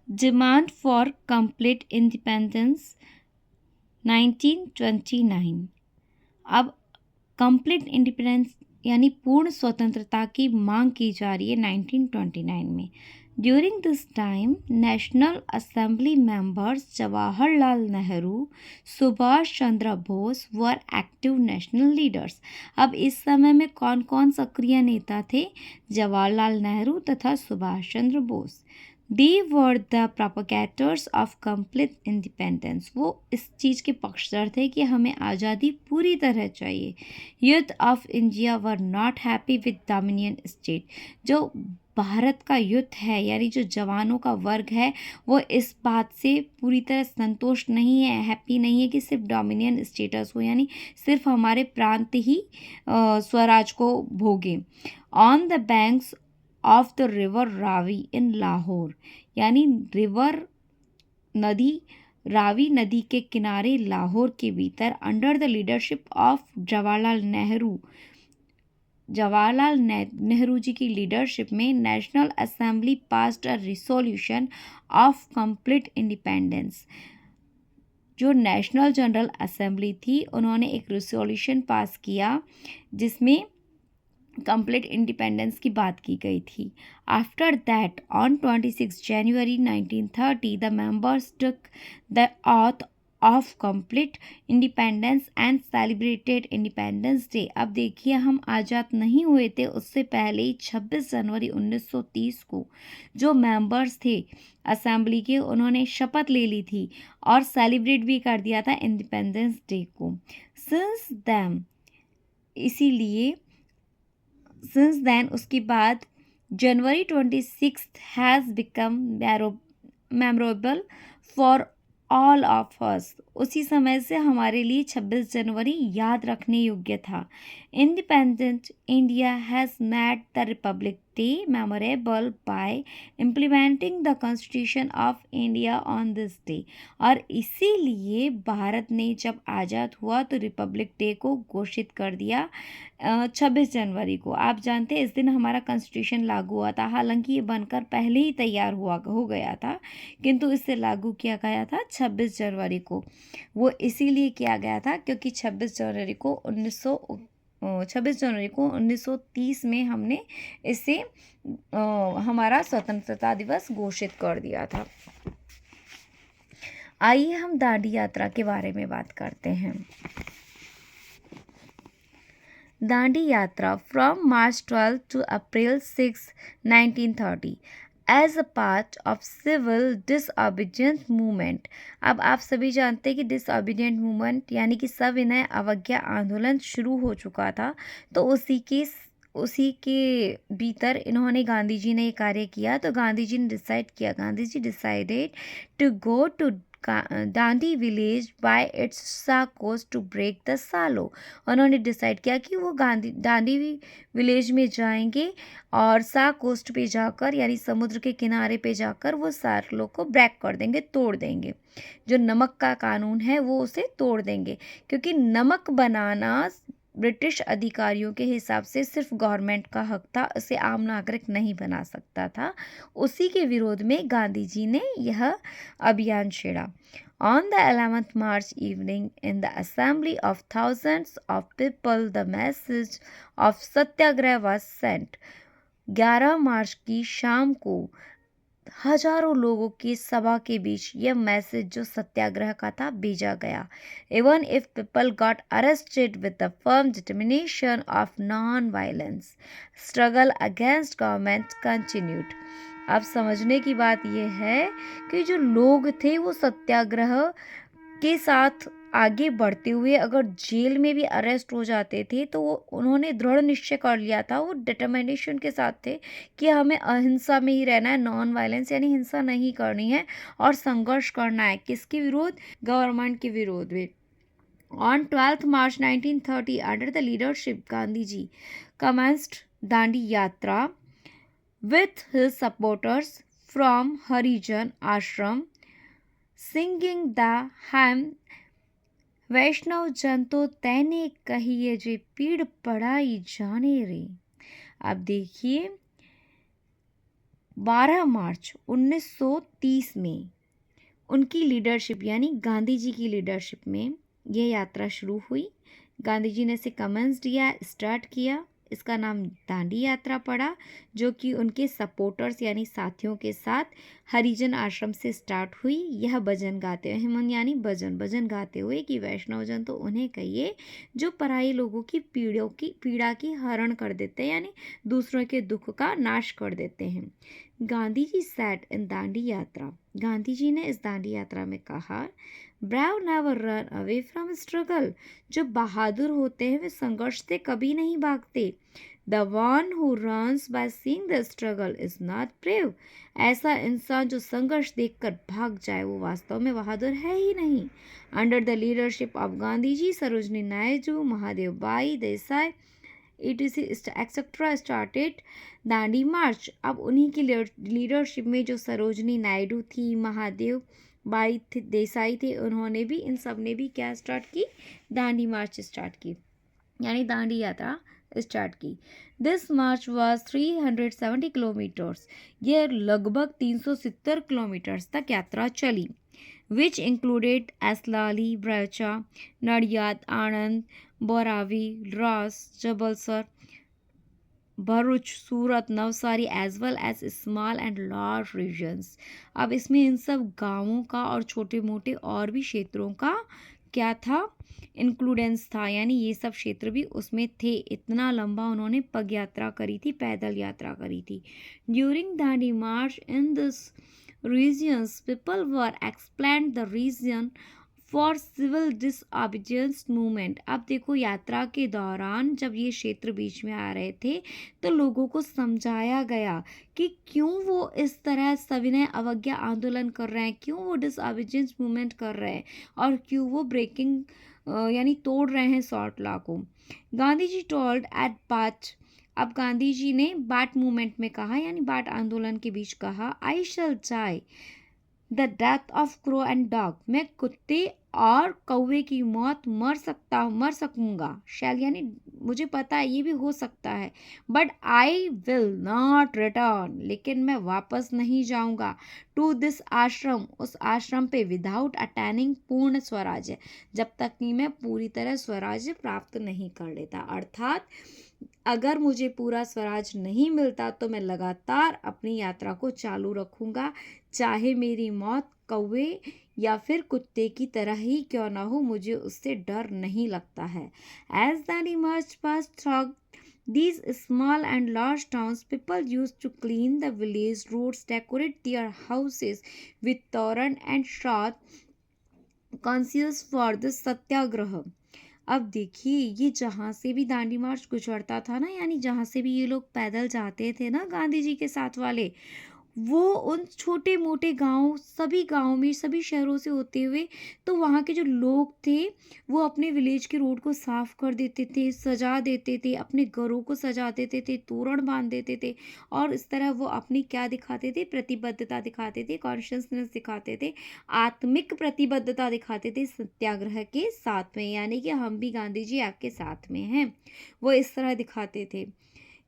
Demand for complete independence 1929। अब complete independence यानी पूर्ण स्वतंत्रता की मांग की जा रही है 1929 में। During this time national assembly members Jawaharlal Nehru, Subhash Chandra Bose were active national leaders. अब इस समय में कौन कौन सक्रिय नेता थे? जवाहरलाल नेहरू तथा Subhash Chandra Bose. They were the propagators of complete independence। वो इस चीज़ के पक्षधर थे कि हमें आज़ादी पूरी तरह चाहिए। Youth of India were not happy with dominion state. जो भारत का युद्ध है यानी जो जवानों का वर्ग है वो इस बात से पूरी तरह संतुष्ट नहीं है, हैप्पी नहीं है कि सिर्फ डोमिनियन स्टेटस हो, यानी सिर्फ हमारे प्रांत ही स्वराज को भोगे। On the banks of the river Ravi in Lahore, यानी रावी नदी के किनारे लाहौर के भीतर under the leadership of Jawaharlal Nehru ji की लीडरशिप में national assembly passed a resolution of complete independence. जो नेशनल जनरल असेंबली थी उन्होंने एक रिसोल्यूशन पास किया जिसमें कंप्लीट इंडिपेंडेंस की बात की गई थी। After that on 26 January 1930 the members took the auth of complete independence and celebrated independence day. अब देखिए हम आज़ाद नहीं हुए थे उससे पहले ही 26 जनवरी 1930 को जो मेंबर्स थे असेंबली के उन्होंने शपथ ले ली थी और सेलिब्रेट भी कर दिया था इंडिपेंडेंस डे को। सिंस देन उसके बाद जनवरी 26 has become memorable for all of us. उसी समय से हमारे लिए 26 जनवरी याद रखने योग्य था। Independent India has made the Republic day memorable bye implementing the constitution of India on this day. और इसीलिए भारत ने जब आज़ाद हुआ तो रिपब्लिक डे को घोषित कर दिया 26 जनवरी को। आप जानते हैं इस दिन हमारा कॉन्स्टिट्यूशन लागू हुआ था, हालांकि ये बनकर पहले ही तैयार हो गया था किंतु इसे लागू किया गया था 26 जनवरी को। वो इसीलिए किया गया था क्योंकि 26 जनवरी को 1930 में हमने इसे हमारा स्वतंत्रता दिवस घोषित कर दिया था। आइए हम दांडी यात्रा के बारे में बात करते हैं। दांडी यात्रा from March 12 to April 6, 1930 as a part of civil disobedience movement. अब आप सभी जानते हैं कि डिसओबीडियंट मूवमेंट यानी कि सविनय अवज्ञा आंदोलन शुरू हो चुका था, तो उसी के भीतर इन्होंने गांधी जी ने ये कार्य किया। तो Gandhi ji decided to go to Dandi village by its sea coast to break the salt law. उन्होंने डिसाइड किया कि वो दांडी विलेज में जाएंगे और सा कोस्ट पे जाकर यानी समुद्र के किनारे पे जाकर वो सालों को ब्रेक कर देंगे, तोड़ देंगे। जो नमक का कानून है वो उसे तोड़ देंगे क्योंकि नमक बनाना ब्रिटिश अधिकारियों के हिसाब से सिर्फ गवर्नमेंट का हक था, उसे आम नागरिक नहीं बना सकता था। उसी के विरोध में गांधी जी ने यह अभियान छेड़ा। On the 11th March evening, in the assembly of thousands of people, the message of Satyagraha was sent। 11 मार्च की शाम को हजारों लोगों की सभा के बीच यह मैसेज जो सत्याग्रह का था भेजा गया। Even if people got arrested with the firm determination of non-violence, struggle against government continued। अब समझने की बात यह है कि जो लोग थे वो सत्याग्रह के साथ आगे बढ़ते हुए अगर जेल में भी अरेस्ट हो जाते थे तो वो उन्होंने दृढ़ निश्चय कर लिया था, वो डिटर्मिनेशन के साथ थे कि हमें अहिंसा में ही रहना है, नॉन वायलेंस यानी हिंसा नहीं करनी है और संघर्ष करना है। किसके विरोध? गवर्नमेंट के विरोध में। On 12th March 1930, under the leadership Gandhi ji commenced Dandi Yatra with his supporters from Harijan Ashram, singing the hymn वैष्णव जन तो तैने कहिए जे पीड़ पड़ाई जाने रे। अब देखिए 12 मार्च 1930 में उनकी लीडरशिप यानी गांधी जी की लीडरशिप में यह यात्रा शुरू हुई। गांधी जी ने इसे कमेंस दिया, स्टार्ट किया। इसका नाम दांडी यात्रा पड़ा, जो कि उनके सपोर्टर्स यानी साथियों के साथ हरिजन आश्रम से स्टार्ट हुई। यह भजन गाते हुए, हिमन यानी भजन गाते हुए कि वैष्णवजन तो उन्हें कहिए जो पराई लोगों की पीड़ा की हरण कर देते हैं, यानी दूसरों के दुख का नाश कर देते हैं। गांधी जी सेट इन दांडी यात्रा, गांधी जी ने इस दांडी यात्रा में कहा, brave never run away from struggle, जो बहादुर होते हैं वे संघर्ष से कभी नहीं भागते। The one who runs by seeing the struggle is not brave, ऐसा इंसान जो संघर्ष देखकर भाग जाए वो वास्तव में बहादुर है ही नहीं। Under the leadership of Gandhi ji, Sarojini Naidu, Mahadev Bhai Desai etc etcetera started Dandi march. अब उन्हीं की लीडरशिप में जो सरोजनी नायडू थी, महादेव बाई देसाई थे, उन्होंने भी, इन सब ने भी क्या स्टार्ट की, दांडी मार्च स्टार्ट की, यानी दांडी यात्रा स्टार्ट की। दिस मार्च वाज 370 किलोमीटर्स, यह लगभग 370 किलोमीटर्स तक यात्रा चली। which included Aslali, Bracha, Nadiyat, Anand, Boravi, Ras, Jabalsar, Bharuch, Surat, Navsari as well as small and large regions. अब इसमें इन सब गांवों का और छोटे मोटे और भी क्षेत्रों का क्या था, इंक्लूडेंस था, यानी ये सब क्षेत्र भी उसमें थे। इतना लंबा उन्होंने पग यात्रा करी थी, पैदल यात्रा करी थी। During Dandi march in this regions, people were expelled the region for civil disobedience movement. अब देखो, यात्रा के दौरान जब ये क्षेत्र बीच में आ रहे थे तो लोगों को समझाया गया कि क्यों वो इस तरह सविनय अवज्ञा आंदोलन कर रहे हैं, क्यों वो डिसऑबिडियंस मूवमेंट कर रहे हैं और क्यों वो ब्रेकिंग यानी तोड़ रहे हैं सॉल्ट लॉ को। गांधी जी टोल्ड एट बाट, अब गांधी जी ने बाट मूवमेंट में कहा, यानी बाट आंदोलन के बीच कहा, I shall die the death of crow and dog, मैं कुत्ते और कौवे की मौत मर सकूंगा। शैल यानी मुझे पता है ये भी हो सकता है, but I will not return, लेकिन मैं वापस नहीं जाऊंगा, टू दिस आश्रम, उस आश्रम पे, विदाउट अटेनिंग पूर्ण स्वराज्य, जब तक कि मैं पूरी तरह स्वराज्य प्राप्त नहीं कर लेता। अर्थात अगर मुझे पूरा स्वराज नहीं मिलता तो मैं लगातार अपनी यात्रा को चालू रखूंगा, चाहे मेरी मौत कौवे या फिर कुत्ते की तरह ही क्यों ना हो, मुझे उससे डर नहीं लगता है। As Dandi March pass through these small and large towns, people used to clean the village roads, decorate their houses with तोरण and shroud conscious for the सत्याग्रह। अब देखिए, ये जहाँ से भी दांडी मार्च गुजरता था ना, यानी जहाँ से भी ये लोग पैदल जाते थे ना गांधी जी के साथ वाले, वो उन छोटे मोटे गांव, सभी गांव में, सभी शहरों से होते हुए, तो वहाँ के जो लोग थे वो अपने विलेज के रोड को साफ कर देते थे, सजा देते थे, अपने घरों को सजा देते थे, तोरण बांध देते थे, और इस तरह वो अपनी क्या दिखाते थे, प्रतिबद्धता दिखाते थे, कॉन्शियसनेस दिखाते थे, आत्मिक प्रतिबद्धता दिखाते थे सत्याग्रह के साथ में, यानी कि हम भी गांधी जी आपके साथ में हैं, वो इस तरह दिखाते थे।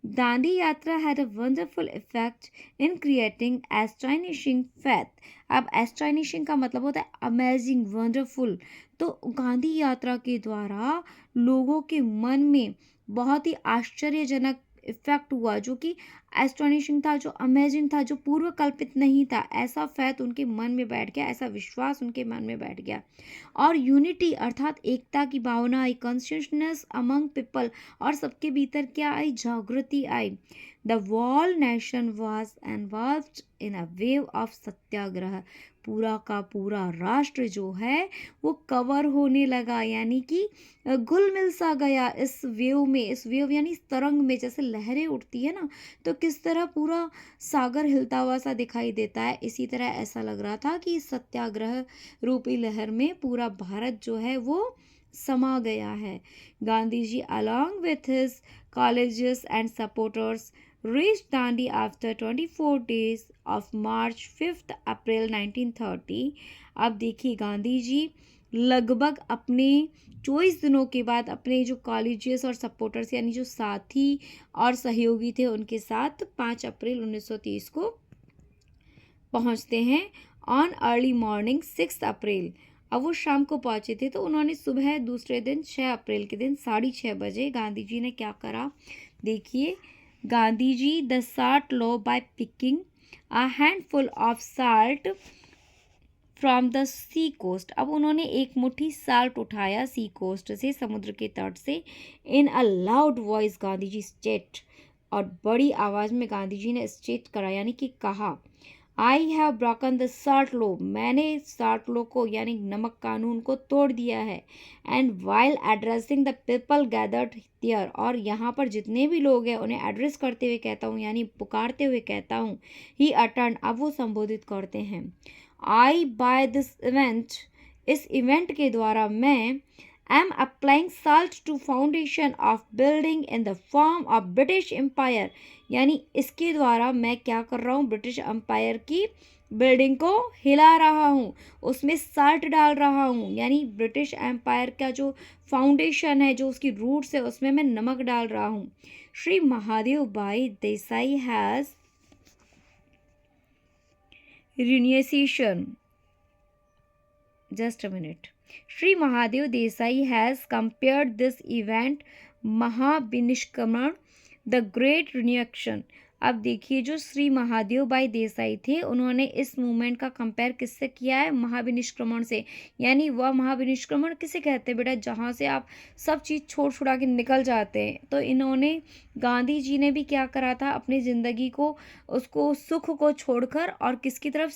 दांडी यात्रा had a wonderful effect in creating astonishing faith। अब astonishing का मतलब होता है अमेजिंग, वंडरफुल। तो गांधी यात्रा के द्वारा लोगों के मन में बहुत ही आश्चर्यजनक इफेक्ट हुआ, जो कि एस्टोनिशिंग था, जो अमेजिंग था, जो पूर्व कल्पित नहीं था। ऐसा फैथ उनके मन में बैठ गया, ऐसा विश्वास उनके मन में बैठ गया। और यूनिटी अर्थात एकता की भावना आई, कॉन्शियसनेस अमंग पीपल, और सबके भीतर क्या आई, जागृति आई। The whole nation was involved in a wave of satyagraha, पूरा का पूरा राष्ट्र जो है वो कवर होने लगा, यानी कि घुल मिल सा गया इस वेव में। इस वेव यानी इस तरंग में, जैसे लहरें उठती है ना, तो किस तरह पूरा सागर हिलता हुआ सा दिखाई देता है, इसी तरह ऐसा लग रहा था कि सत्याग्रह रूपी लहर में पूरा भारत जो है वो समा गया है। Gandhi ji along with his colleagues and supporters reached Dandi after 24 days of March 5th April 1930। अब देखिए, गांधी जी लगभग अपने 24 दिनों के बाद अपने जो कॉलेजियस और सपोर्टर्स यानी जो साथी और सहयोगी थे उनके साथ 5 अप्रैल 1930 को पहुंचते हैं ऑन अर्ली मॉर्निंग 6 अप्रैल। अब वो शाम को पहुंचे थे, तो उन्होंने सुबह दूसरे दिन 6 अप्रैल के दिन 6:30 बजे गांधी जी ने क्या करा, देखिए, Gandhi ji the salt law by picking a handful of salt from the sea coast. अब उन्होंने एक मुट्ठी साल्ट उठाया सी कोस्ट से, समुद्र के तट से। In a loud voice Gandhi ji state, और बड़ी आवाज में गांधी जी ने स्टेट करा, यानी कि कहा, I have broken the salt law, मैंने साल्ट लॉ को यानी नमक कानून को तोड़ दिया है। And while addressing the people gathered there, और यहाँ पर जितने भी लोग हैं उन्हें एड्रेस करते हुए कहता हूँ, यानी पुकारते हुए कहता हूँ। ही अटर्न, अब वो संबोधित करते हैं, आई बाय दिस इवेंट, इस इवेंट के द्वारा मैं am applying salt to foundation of building in the form of British Empire, यानी इसके द्वारा मैं क्या कर रहा हूँ, ब्रिटिश एम्पायर की बिल्डिंग को हिला रहा हूँ, उसमें साल्ट डाल रहा हूँ, यानी ब्रिटिश एम्पायर का जो फाउंडेशन है, जो उसकी रूट्स है, उसमें मैं नमक डाल रहा हूँ। श्री महादेव भाई Desai has renunciation, just a minute. Sri Mahadev Desai has compared this event महाविनिष्क्रमण द ग्रेट रिएक्शन। अब देखिए, जो श्री महादेव भाई देसाई थे, उन्होंने इस मूवमेंट का कंपेयर किससे किया है, महाविनिष्क्रमण से। यानी वह महाविनिष्क्रमण किसे कहते हैं बेटा, जहाँ से आप सब चीज़ छोड़ छुड़ा के निकल जाते हैं। तो इन्होंने, गांधी जी ने भी क्या करा था, अपनी ज़िंदगी को, उसको सुख को छोड़कर और किसकी तरफ,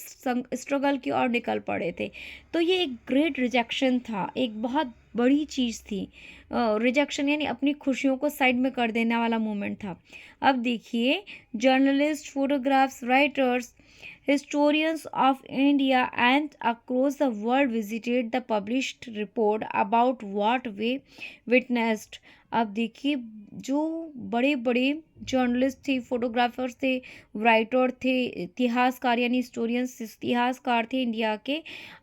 स्ट्रगल की ओर निकल पड़े थे। तो ये एक ग्रेट रिजेक्शन था, एक बहुत बड़ी चीज़ थी। रिजेक्शन यानी अपनी खुशियों को साइड में कर देने वाला मूवमेंट था। अब देखिए, journalist, photographs, writers, historians of India and across the world visited the published report about what we witnessed। अब देखिए, जो बड़े बड़े जर्नलिस्ट थे, फोटोग्राफर्स थे, राइटर थे, इतिहासकार यानी हिस्टोरियंस, इतिहासकार थे इंडिया के,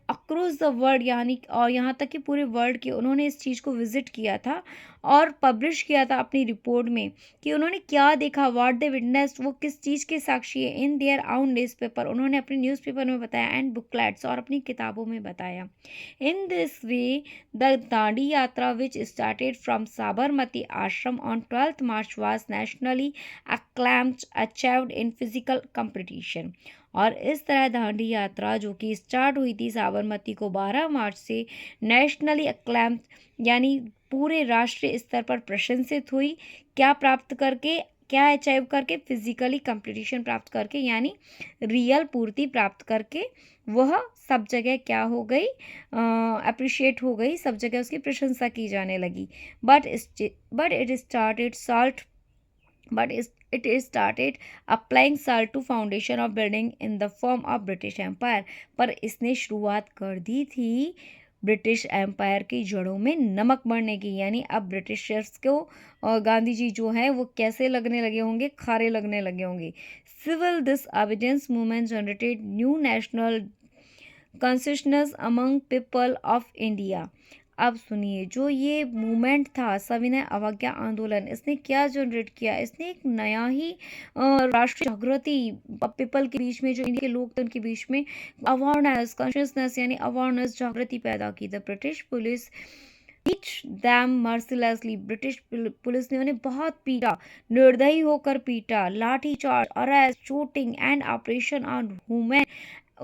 अक्रॉस द वर्ल्ड यानी, और यहाँ तक कि पूरे वर्ल्ड के, उन्होंने इस चीज़ को विजिट किया था और पब्लिश किया था अपनी रिपोर्ट में कि उन्होंने क्या देखा, व्हाट दे विटनेस्ड, वो किस चीज़ के साक्षी है, इन देयर आउन न्यूज़पेपर, उन्होंने अपने न्यूज़पेपर में बताया, एंड बुकलेट्स, और अपनी किताबों में बताया। In this way the Dandi यात्रा विच स्टार्टेड फ्रॉम साबरमती आश्रम on 12 March was nationally acclaimed, achieved in physical competition। और इस तरह दांडी यात्रा जो कि स्टार्ट हुई थी साबरमती को 12 मार्च से, नेशनली अक्लैम्ड यानी पूरे राष्ट्रीय स्तर पर प्रशंसित हुई, क्या प्राप्त करके, क्या अचीव करके, फिजिकली कंपटीशन प्राप्त करके, यानी रियल पूर्ति प्राप्त करके, वह सब जगह क्या हो गई, अप्रिशिएट हो गई, सब जगह उसकी प्रशंसा की जाने लगी। But it started salt but it is started applying salt to foundation of building in the form of British Empire। पर इसने शुरुआत कर दी थी ब्रिटिश एम्पायर की जड़ों में नमक भरने की, यानी अब ब्रिटिशर्स को गांधी जी जो है वो कैसे लगने लगे होंगे, खारे लगने लगे होंगे। Civil disobedience movement generated new national consciousness among people of India. अब सुनिए, जो ये मूवमेंट था सविनय अवज्ञा आंदोलन, इसने क्या जनरेट किया, इसने एक नया ही राष्ट्रीय जागृति पीपल के बीच में, जो इंडिया के लोग थे उनके बीच में अवेयरनेस, कॉन्शियसनेस यानी अवेयरनेस, जागृति पैदा की। The British police beat them mercilessly, British police ने उन्हें बहुत पीटा, निर्दयी होकर पीटा। Lathi charge, arrest, shooting and operation on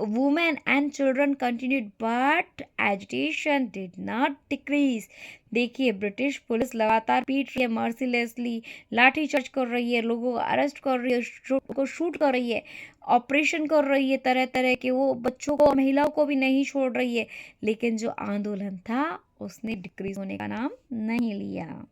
women and children continued but agitation did not decrease। देखिए, ब्रिटिश पुलिस लगातार पीट रही है, मर्सिलेसली लाठी चार्ज कर रही है, लोगों को अरेस्ट कर रही है, को शूट कर रही है, ऑपरेशन कर रही है तरह तरह के, वो बच्चों को, महिलाओं को भी नहीं छोड़ रही है, लेकिन जो आंदोलन था उसने डिक्रीज होने का नाम नहीं लिया।